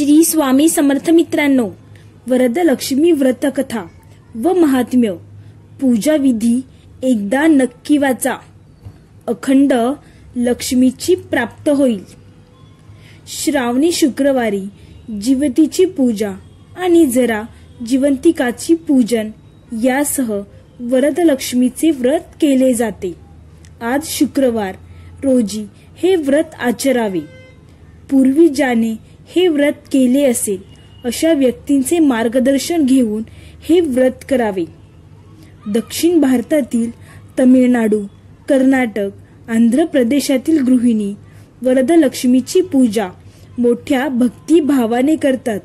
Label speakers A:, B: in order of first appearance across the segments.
A: श्री स्वामी समर्थ मित्रांनो, वरदलक्ष्मी व्रतकथा व महात्म्य पूजा विधी एकदा नक्की वाचा. अखंड लक्ष्मीची प्राप्त होईल. श्रावणी शुक्रवारी जिवतीची पूजा आणि जरा जिवंतिकाची पूजन यासह वरदलक्ष्मीचे व्रत केले जाते. आज शुक्रवार रोजी हे व्रत आचरावे. पूर्वी ज्याने हे व्रत केले असेल अशा व्यक्तींचे मार्गदर्शन घेऊन हे व्रत करावे. दक्षिण भारतातील तमिळनाडू, कर्नाटक, आंध्र प्रदेशातील गृहिणी वरदलक्ष्मीची पूजा मोठ्या भक्तिभावाने करतात.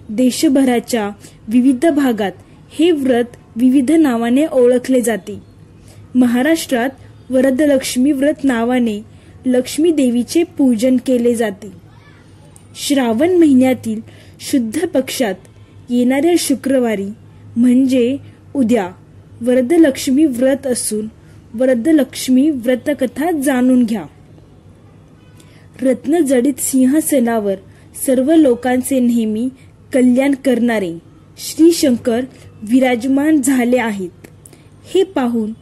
A: देशभराच्या विविध भागात हे व्रत विविध नावाने ओळखले जाते. महाराष्ट्रात वरदलक्ष्मी व्रत नावाने लक्ष्मी देवीचे पूजन केले जाते. श्रावण महिन्यातील शुद्ध पक्षात येणाऱ्या शुक्रवारी म्हणजे उद्या वरदलक्ष्मी व्रत असून वरदलक्ष्मी व्रतकथा जाणून घ्या. रत्नजडित सिंहासनावर सर्व लोकांचे नेहमी कल्याण करणारे श्री शंकर विराजमान झाले आहेत. हे पाहून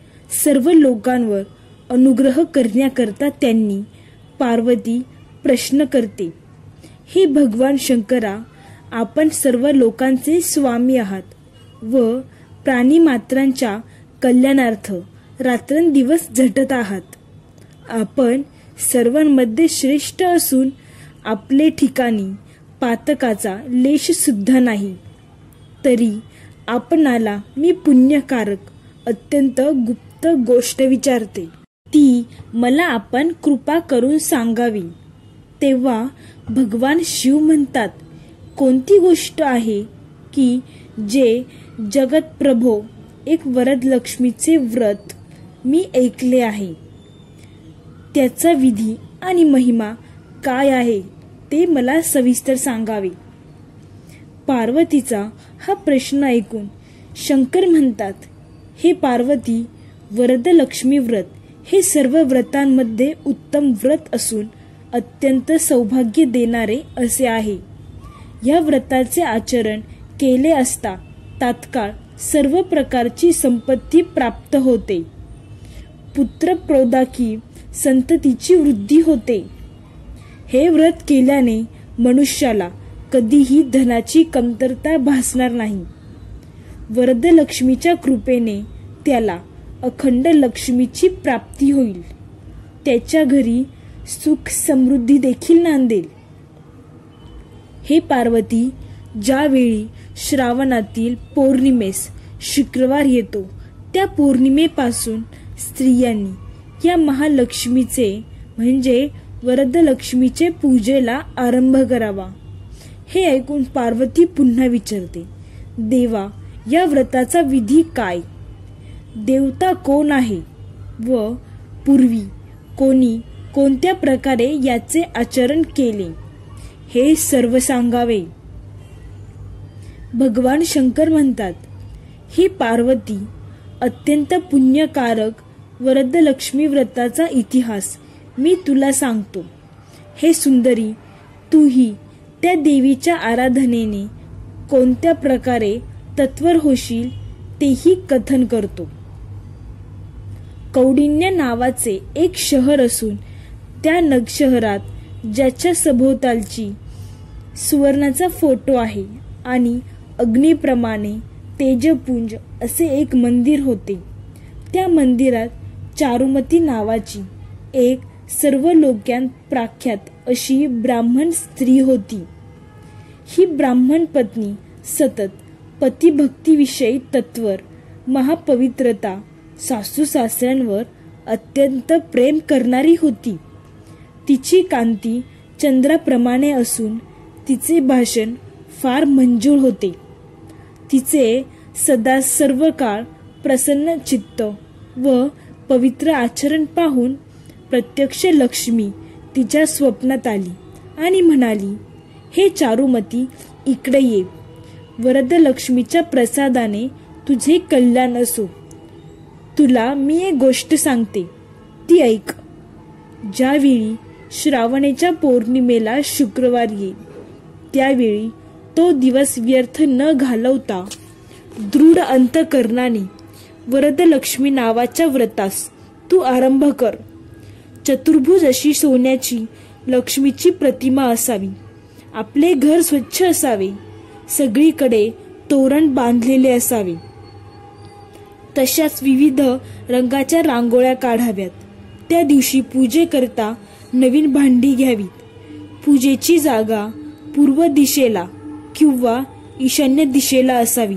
A: सर्व लोकांवर अनुग्रह करण्याकरता त्यांनी पार्वती प्रश्न करते, हे भगवान शंकरा, आपण सर्व लोकांचे स्वामी आहात व प्राणीमात्रांच्या कल्याणार्थ रात्रंदिवस झटत आहात. आपण सर्वांमध्ये श्रेष्ठ असून आपले ठिकाणी पातकाचा लेश सुद्धा नाही. तरी आपणाला मी पुण्यकारक अत्यंत गुप्त गोष्ट विचारते. ती मला आपण कृपा करून सांगावी. तेव्हा भगवान शिव म्हणतात, कोणती गोष्ट आहे की जे जगत प्रभो एक वरदलक्ष्मीचे व्रत मी ऐकले आहे. त्याचा विधी आणि महिमा काय आहे ते मला सविस्तर सांगावे. पार्वतीचा हा प्रश्न ऐकून शंकर म्हणतात, हे पार्वती, वरदलक्ष्मी व्रत हे सर्व व्रतांमध्ये उत्तम व्रत असून अत्यंत सौभाग्य देणारे असे आहे. या व्रताचे आचरण केले असता तात्काळ सर्व प्रकारची संपत्ती प्राप्त होते. पुत्रप्रौढाकी संततीची वृद्धी होते. हे व्रत केल्याने मनुष्याला कधीही धनाची कमतरता भासणार नाही. वरदलक्ष्मीच्या कृपेने त्याला अखंड लक्ष्मीची प्राप्ती होईल. त्याच्या घरी सुख समृद्धी देखील नांदेल. हे पार्वती, ज्यावेळी श्रावणातील पौर्णिमेस शुक्रवार येतो त्या पौर्णिमेपासून स्त्रियांनी या महालक्ष्मीचे म्हणजे वरदलक्ष्मीचे पूजेला आरंभ करावा. हे ऐकून पार्वती पुन्हा विचारते, देवा, या व्रताचा विधी काय? देवता कोण आहे व पूर्वी कोणी कोणत्या प्रकारे याचे आचरण केले हे सर्व सांगावे. भगवान शंकर म्हणतात, हे पार्वती, अत्यंत पुण्यकारक वरदलक्ष्मी व्रताचा इतिहास मी तुला सांगतो. हे सुंदरी, तूही त्या देवीच्या आराधनेने कोणत्या प्रकारे तत्पर होशील तेही कथन करतो. कौंडिण्य नावाचे एक शहर असून त्या शहरात ज्याच्या सभोवतालची सुवर्णाचा फोटो आहे आणि अग्नीप्रमाणे तेजपुंज असे एक मंदिर होते. त्या मंदिरात चारुमती नावाची एक सर्व लोकांत प्रख्यात अशी ब्राह्मण स्त्री होती. ही ब्राह्मण पत्नी सतत पतिभक्तीविषयी तत्पर, महापवित्रता, सासू सासऱ्यांवर अत्यंत प्रेम करणारी होती. तिची कांती चंद्राप्रमाणे असून तिचे भाषण फार मंजूळ होते. तिचे सदा सर्व काळ प्रसन्न चित्त व पवित्र आचरण पाहून प्रत्यक्ष लक्ष्मी तिच्या स्वप्नात आली आणि म्हणाली, हे चारुमती, इकडे ये. वरदलक्ष्मीच्या प्रसादाने तुझे कल्याण असो. तुला मी एक गोष्ट सांगते, ती ऐक. ज्यावेळी श्रावणेच्या पौर्णिमेला शुक्रवार येईल त्यावेळी तो दिवस व्यर्थ न घालवता दृढ अंतकरणाने वरदलक्ष्मी नावाच्या व्रतास तू आरंभ कर. चतुर्भुज अशी सोन्याची लक्ष्मीची प्रतिमा असावी. आपले घर स्वच्छ असावे. सगळीकडे तोरण बांधलेले असावे. तशाच विविध रंगाच्या रांगोळ्या काढाव्यात. त्या दिवशी पूजेकरता नवीन भांडी घ्यावीत. पूजेची जागा पूर्व दिशेला किंवा ईशान्य दिशेला असावी.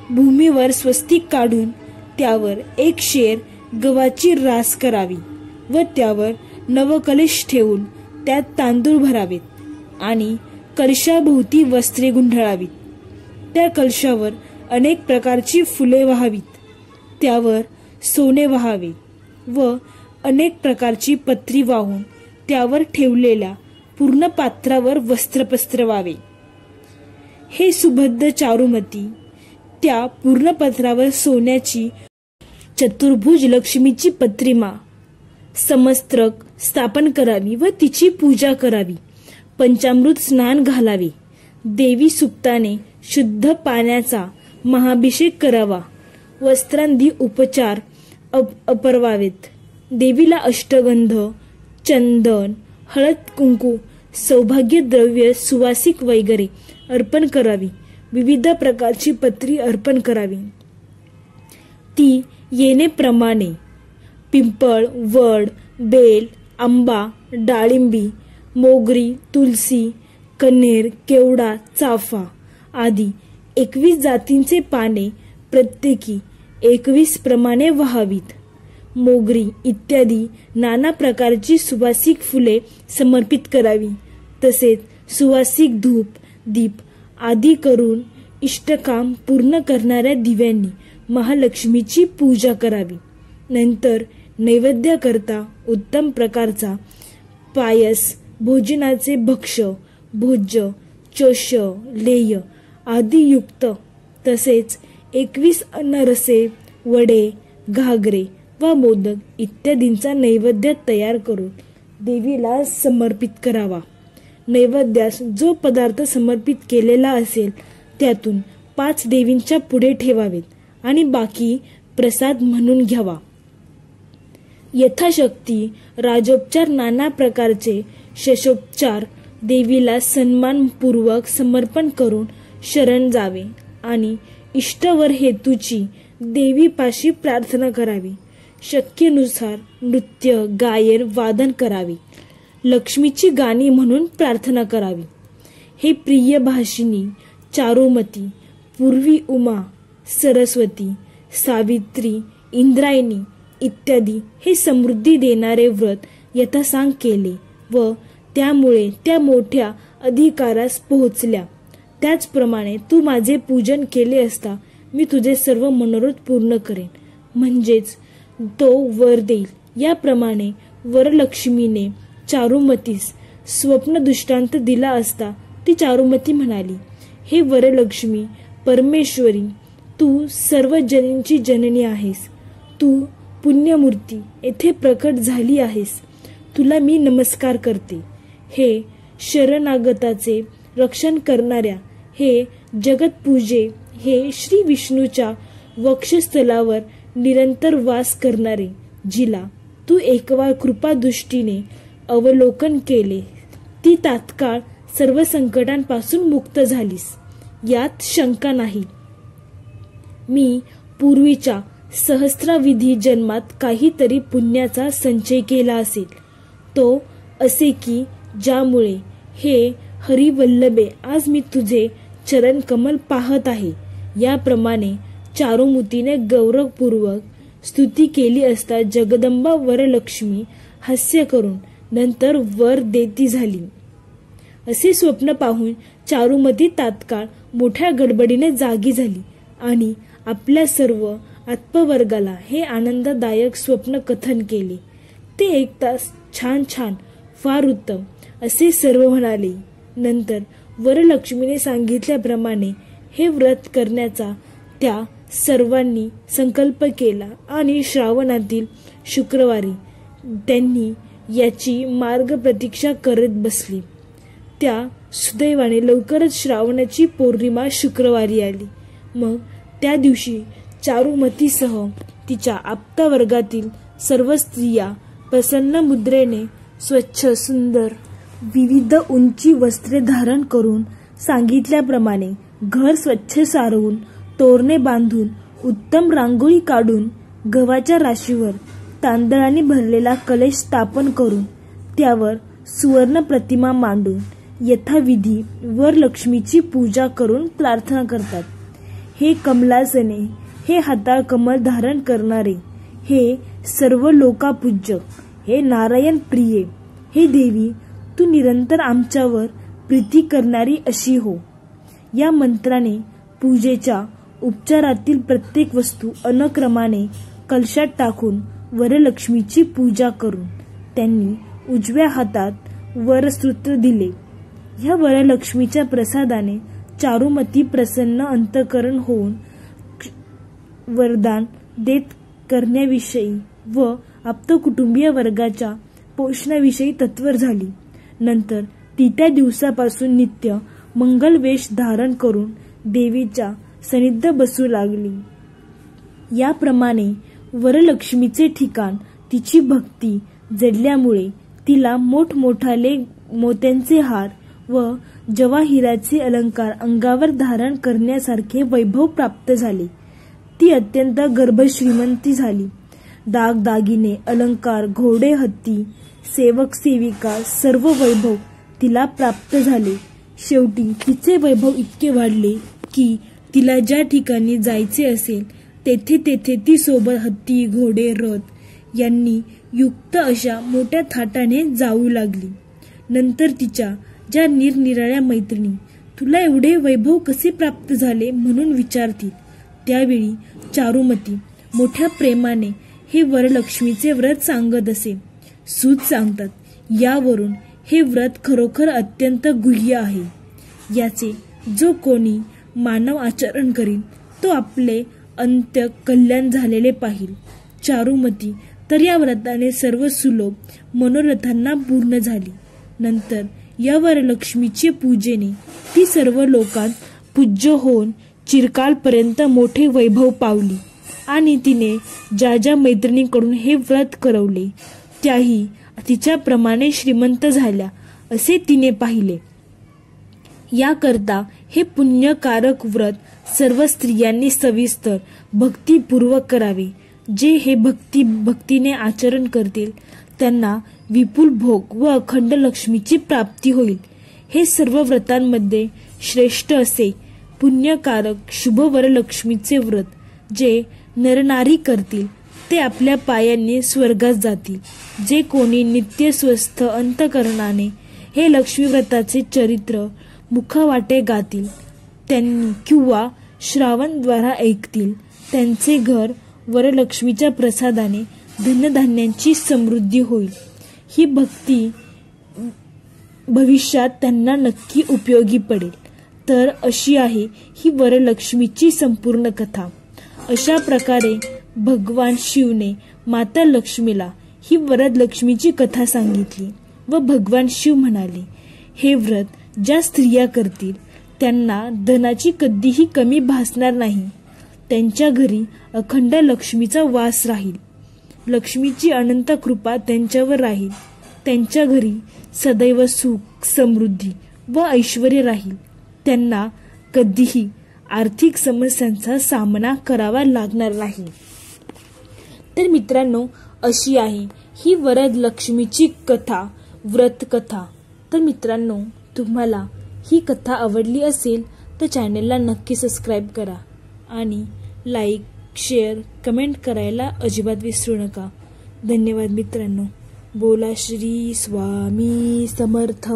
A: भूमीवर स्वस्तिक काढून त्यावर एक शेर गव्हाची रास करावी व त्यावर नवकलश ठेवून त्यात तांदूळ भरावेत आणि कलशाभोवती वस्त्रे गुंढाळावीत. त्या कलशावर अनेक प्रकारची फुले वाहावीत. त्यावर सोने वाहावे व अनेक प्रकारची पत्री वाहून त्यावर ठेवलेल्या पूर्ण पात्रावर वस्त्र पसरवावे. हे सुबद्ध चारुमती, त्या पूर्ण पत्रावर सोन्याची चतुर्भुज लक्ष्मीची प्रतिमा समस्त्रक स्थापन करावी व तिची पूजा करावी. पंचामृत स्नान घालावे. देवी सुक्ताने शुद्ध पाण्याचा महाभिषेक करावा. वस्त्रांदी उपचार अपरवावेत. देवीला अष्टगंध, चंदन, हळद कुंकू, सौभाग्य द्रव्य, सुवासिक वगैरे अर्पण करावी. विविध प्रकारची पत्री अर्पण करावी. ती येणेप्रमाणे पिंपळ, वड, बेल, आंबा, डाळिंबी, मोगरी, तुलसी, कण्हेर, केवडा, चाफा आदी 21 जातींचे पाने प्रत्येकी 21 प्रमाणे वाहावीत. मोगरी इत्यादी नाना प्रकारची सुवासिक फुले समर्पित करावी. तसेच सुवासिक धूप, दीप आदी करून इष्टकाम पूर्ण करणाऱ्या दिव्यांनी महालक्ष्मीची पूजा करावी. नंतर नैवेद्याकरता उत्तम प्रकारचा पायस, भोजनाचे भक्ष्य, भोज्य, चोष्य, लेय आदी युक्त तसेच 21 अन्नरसे, वडे, घागरे व मोदक इत्यादींचा नैवेद्य तयार करून देवीला समर्पित करावा. नैवेद्यास जो पदार्थ समर्पित केलेला असेल त्यातून 5 देवींच्या पुढे ठेवावेत आणि बाकी प्रसाद म्हणून घ्यावा. यथाशक्ती राजोपचार, नाना प्रकारचे षोडशोपचार देवीला सन्मानपूर्वक समर्पण करून शरण जावे आणि इष्टवर हेतूची देवीपाशी प्रार्थना करावी. शक्यनुसार नृत्य, गायन, वादन करावे. लक्ष्मीची गाणी म्हणून प्रार्थना करावी. हे प्रिय भाषिणी, चारुमती, पूर्वी उमा, सरस्वती, सावित्री, इंद्रायणी इत्यादी हे समृद्धी देणारे व्रत यथासांग केले व त्यामुळे त्या मोठ्या अधिकारास पोहोचल्या. त्याचप्रमाणे तू माझे पूजन केले असता मी तुझे सर्व मनोरथ पूर्ण करेन, म्हणजेच तो वर देईल. याप्रमाणे वरलक्ष्मीने चारुमतीस स्वप्न दृष्टांत दिला असता ती चारुमती म्हणाली, हे वरलक्ष्मी परमेश्वरी, तू सर्व जनींची जननी आहेस. तू पुण्यमूर्ती येथे प्रकट झाली आहेस. तुला मी नमस्कार करते. हे शरणागताचे रक्षण करणाऱ्या, हे जगतपूजे, हे श्री विष्णूच्या वक्षस्थलावर निरंतर वास करणारे, जिला तू एकवार कृपादृष्टीने अवलोकन केले ती तात्काळ सर्व संकटांपासून मुक्त झालीस, यात शंका नाही. मी पूर्वीच्या सहस्राविधी जन्मात काहीतरी पुण्याचा संचय केला असेल, तो असे की ज्यामुळे हे हरिवल्लभे आज मी तुझे चरण कमल पाहत आहे. याप्रमाणे चारुमतीने गौरवपूर्वक स्तुती केली असता जगदंबा वरलक्ष्मी हास्य करून नंतर वर देती झाली. असे स्वप्न पाहून चारुमती तात्काळ मोठ्या गडबडीने जागी झाली आणि आपल्या सर्व आत्मवर्गाला हे आनंददायक स्वप्न कथन केले. ते ऐकताच छान छान, फार उत्तम असे सर्व म्हणाले. नंतर वरलक्ष्मीने सांगितल्याप्रमाणे हे व्रत करण्याचा त्या सर्वांनी संकल्प केला आणि श्रावणातील शुक्रवारी त्यांनी याची मार्ग प्रतीक्षा करत बसली. त्या सुदैवाने लवकरच श्रावणाची पौर्णिमा शुक्रवारी आली. मग त्या दिवशी चारुमतीसह तिच्या आप्तवर्गातील सर्व स्त्रिया प्रसन्न मुद्रेने स्वच्छ सुंदर विविध उंची वस्त्रे धारण करून सांगितल्याप्रमाणे घर स्वच्छ सारवून तोरणे बांधून उत्तम रांगोळी काढून गव्हाच्या राशीवर तांदळाने भरलेला कलश स्थापन करून त्यावर सुवर्ण प्रतिमा मांडून यथाविधी वरलक्ष्मीची पूजा करून प्रार्थना करतात. हे कमलासने, हे हाता कमल धारण करणारे, हे सर्व लोकापूज्य, हे नारायण प्रिये, हे देवी तू निरंतर आमच्यावर प्रीती करणारी अशी हो. या मंत्राने पूजेच्या उपचारातील प्रत्येक वस्तू अनुक्रमाने कलशात टाकून वरलक्ष्मीची पूजा करून त्यांनी उजव्या हातात वरसूत्र दिले. ह्या वरलक्ष्मीच्या प्रसादाने चारुमती प्रसन्न अंतःकरण होऊन वरदान देत करण्याविषयी व आप्तकुटुंबीय वर्गाच्या पोषणाविषयी तत्पर झाली. नंतर ती त्या दिवसापासून नित्य मंगलवेश धारण करून देवीच्या सन्निध बसू लागली. याप्रमाणे वरलक्ष्मीचे ठिकाण तिची भक्ती जडल्यामुळे तिला मोठमोठाले मोत्यांचे हार व जवाहिराचे अलंकार अंगावर धारण करण्यासारखे वैभव प्राप्त झाले. ती अत्यंत गर्भश्रीमंती झाली. दागदागिने, अलंकार, घोडे, हत्ती, सेवक सेविका सर्व वैभव तिला प्राप्त झाले. शेवटी तिचे वैभव इतके वाढले की तिला ज्या ठिकाणी जायचे असेल तेथे तेथे ती सोबत हत्ती, घोडे, रथ यांनी युक्त अशा मोठ्या थाटाने जाऊ लागली. नंतर तिच्या ज्या निरनिराळ्या मैत्रिणी तुला एवढे वैभव कसे प्राप्त झाले म्हणून विचारतील, त्यावेळी चारुमती मोठ्या प्रेमाने हे वरलक्ष्मीचे व्रत सांगत असे. सूत सांगतात, यावरून हे व्रत खरोखर अत्यंत गुह्य आहे. याचे जो कोणी मानव आचरण करील तो आपले अंत्य कल्याण झालेले पाहिल. चारुमती तर या व्रताने सर्व सुलभ मनोरथांना पूर्ण झाली. नंतर या वरलक्ष्मीचे पूजेने ती सर्व लोकांत पूज्य होऊन चिरकालपर्यंत मोठे वैभव पावली आणि तिने ज्या ज्या मैत्रिणींकडून हे व्रत करवले त्याही तिच्याप्रमाणे श्रीमंत झाल्या असे तिने पाहिले. याकरता हे पुण्यकारक व्रत सर्व स्त्रियांनी सविस्तर भक्तिपूर्वक करावे. जे हे भक्तीने आचरण करतील त्यांना विपुल भोग व अखंड लक्ष्मीची प्राप्ती होईल. हे सर्व व्रतांमध्ये श्रेष्ठ असे पुण्यकारक शुभ वरलक्ष्मीचे व्रत जे नरनारी करतील ते आपल्या पायांनी स्वर्गात जातील. जे कोणी नित्य स्वस्थ अंतःकरणाने हे लक्ष्मी व्रताचे चरित्र मुखवाटे गातील त्यांनी किंवा श्रावणद्वारा ऐकतील त्यांचे घर वरलक्ष्मीच्या प्रसादाने धनधान्यांची समृद्धी होईल. ही भक्ती भविष्यात त्यांना नक्की उपयोगी पडेल. तर अशी आहे ही वरलक्ष्मीची संपूर्ण कथा. अशा प्रकारे भगवान शिवने माता लक्ष्मीला ही वरलक्ष्मीची कथा सांगितली व भगवान शिव म्हणाले, हे व्रत ज्या स्त्रिया करतील त्यांना धनाची कधीही कमी भासणार नाही. त्यांच्या घरी अखंड लक्ष्मीचा वास राहील. लक्ष्मीची अनंत कृपा त्यांच्यावर राहील. त्यांच्या घरी सदैव सुख, समृद्धी व ऐश्वर्य राहील. त्यांना कधीही आर्थिक समस्यांचा सामना करावा लागणार नाही. तर मित्रांनो, अशी आहे ही वरलक्ष्मीची कथा, व्रत कथा. तर मित्रांनो, तुम्हाला ही कथा आवडली असेल तर चॅनलला नक्की सबस्क्राईब करा आणि लाईक, शेअर, कमेंट करायला अजिबात विसरू नका. धन्यवाद मित्रांनो. बोला श्री स्वामी समर्थ.